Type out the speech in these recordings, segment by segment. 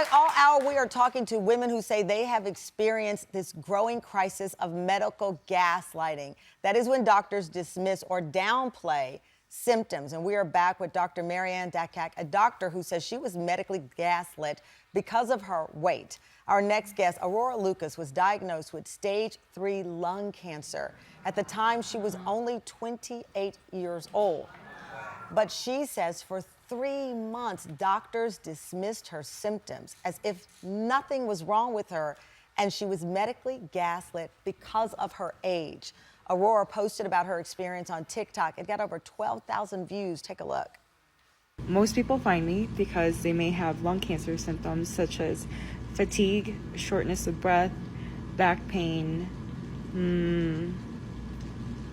fact, all hour we are talking to women who say they have experienced this growing crisis of medical gaslighting. That is when doctors dismiss or downplay symptoms. And we are back with Dr. Marianne Dakak, a doctor who says she was medically gaslit because of her weight. Our next guest, Aurora Lucas, was diagnosed with stage 3 lung cancer. At the time, she was only 28 years old. But she says for 3 months, doctors dismissed her symptoms as if nothing was wrong with her, and she was medically gaslit because of her age. Aurora posted about her experience on TikTok. It got over 12,000 views. Take a look. Most people find me because they may have lung cancer symptoms such as fatigue, shortness of breath, back pain,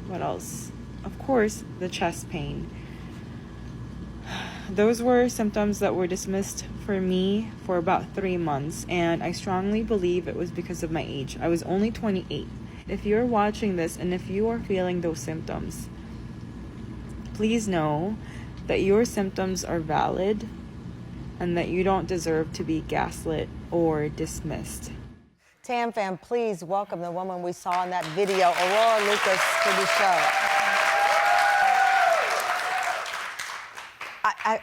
what else? Of course, the chest pain. Those were symptoms that were dismissed for me for about 3 months, and I strongly believe it was because of my age. I was only 28. If you're watching this and if you are feeling those symptoms, please know that your symptoms are valid and that you don't deserve to be gaslit or dismissed. Tam fam, please welcome the woman we saw in that video, Aurora Lucas, to the show.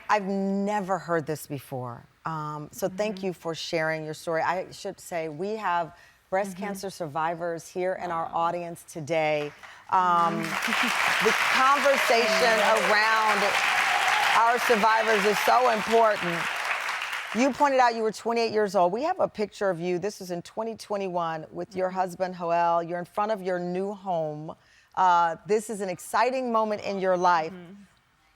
I've never heard this before. So thank you for sharing your story. I should say we have breast cancer survivors here in our audience today. The conversation around our survivors is so important. You pointed out you were 28 years old. We have a picture of you. This is in 2021 with your husband, Joel. You're in front of your new home. This is an exciting moment in your life.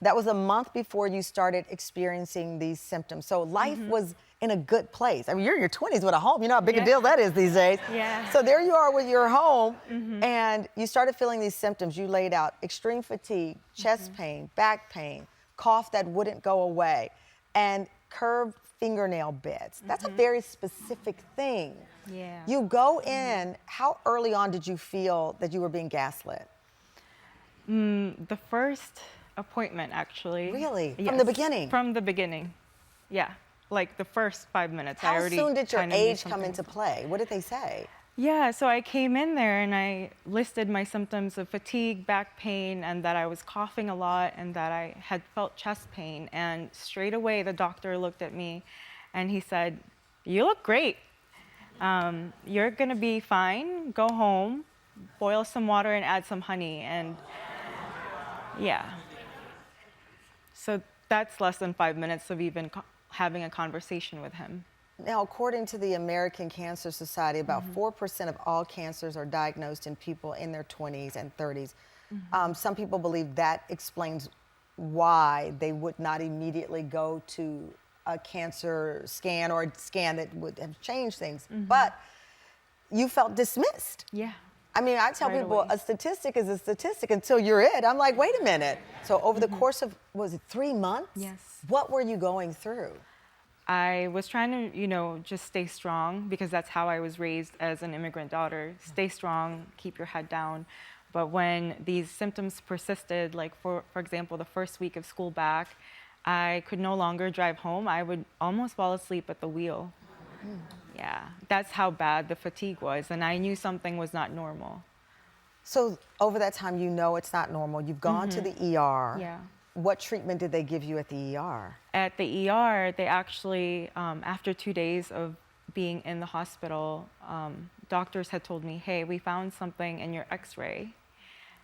That was a month before you started experiencing these symptoms. So life was in a good place. I mean, you're in your 20s with a home. You know how big a deal that is these days. Yeah. So there you are with your home, and you started feeling these symptoms. You laid out extreme fatigue, chest pain, back pain, cough that wouldn't go away, and curved fingernail beds. That's a very specific thing. Yeah. You go in, how early on did you feel that you were being gaslit? The first appointment, actually. Really? Yes. From the beginning? From the beginning. Yeah. Like the first 5 minutes. How I already soon did your kind of knew age come something. into play? What did they say? Yeah, so I came in there and I listed my symptoms of fatigue, back pain, and that I was coughing a lot and that I had felt chest pain. And straight away, the doctor looked at me and he said, "You look great. You're gonna be fine. Go home, boil some water and add some honey." And yeah. So that's less than 5 minutes of even having a conversation with him. Now, according to the American Cancer Society, about 4% of all cancers are diagnosed in people in their 20s and 30s. Some people believe that explains why they would not immediately go to a cancer scan or a scan that would have changed things. But you felt dismissed. Yeah. I mean, I tell Right people away. a statistic is a statistic until you're it. I'm like, wait a minute. So over the course of, was it 3 months? Yes. What were you going through? I was trying to, just stay strong because that's how I was raised as an immigrant daughter. Stay strong, keep your head down. But when these symptoms persisted, like for example, the first week of school back, I could no longer drive home. I would almost fall asleep at the wheel. Yeah, that's how bad the fatigue was. And I knew something was not normal. So over that time, you know it's not normal. You've gone to the ER. Yeah. What treatment did they give you at the ER? At the ER, they actually, after 2 days of being in the hospital, doctors had told me, "Hey, we found something in your x-ray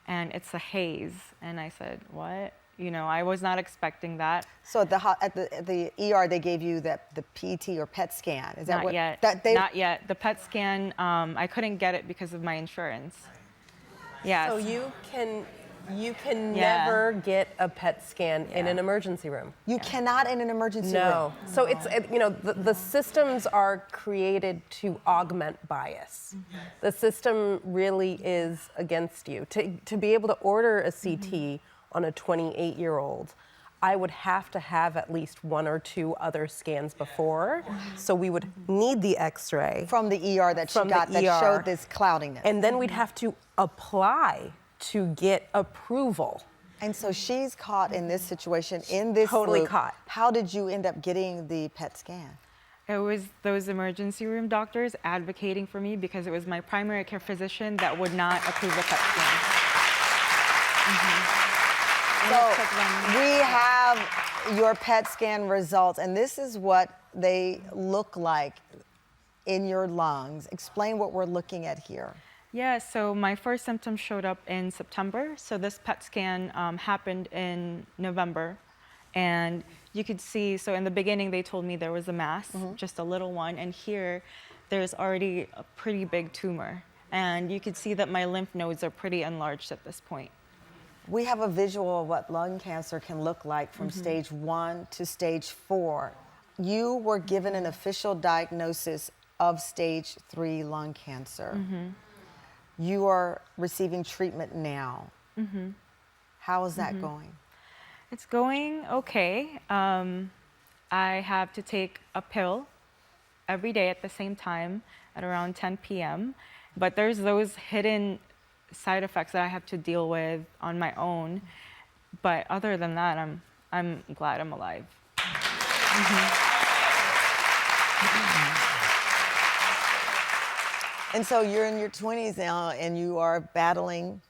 and it's a haze." And I said, "What?" I was not expecting that. So at the ER, they gave you the PT or PET scan. Is that Not what? yet. Not yet. The PET scan, I couldn't get it because of my insurance. Yeah. So you can never get a PET scan in an emergency room. You cannot in an emergency room. No. So it's the systems are created to augment bias. The system really is against you. To be able to order a CT on a 28-year-old, I would have to have at least 1 or 2 other scans before. So we would need the X-ray From the ER that she got that showed this cloudiness. and then we'd have to apply to get approval. And so she's caught in this situation, in this Totally loop. caught. How did you end up getting the PET scan? It was those emergency room doctors advocating for me because it was my primary care physician that would not approve the PET scan. So we have your PET scan results, and this is what they look like in your lungs. Explain what we're looking at here. Yeah, so my first symptoms showed up in September. So this PET scan happened in November. And you could see, so in the beginning, they told me there was a mass, just a little one. And here, there's already a pretty big tumor. And you could see that my lymph nodes are pretty enlarged at this point. We have a visual of what lung cancer can look like from stage 1 to stage 4. You were given an official diagnosis of stage 3 lung cancer. You are receiving treatment now. How is that going? It's going okay. I have to take a pill every day at the same time at around 10 p.m. But there's those hidden side effects that I have to deal with on my own. But other than that, I'm glad I'm alive. And so you're in your 20s now, and you are battling,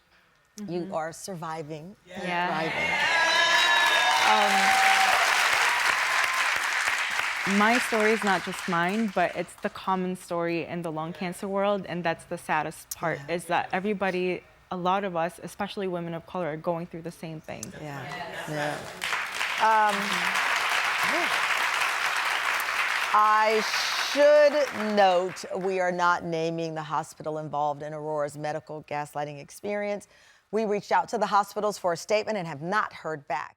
you are surviving, thriving. My story is not just mine, but it's the common story in the lung cancer world, and that's the saddest part, is that everybody, a lot of us, especially women of color, are going through the same thing. I should note we are not naming the hospital involved in Aurora's medical gaslighting experience. We reached out to the hospitals for a statement and have not heard back.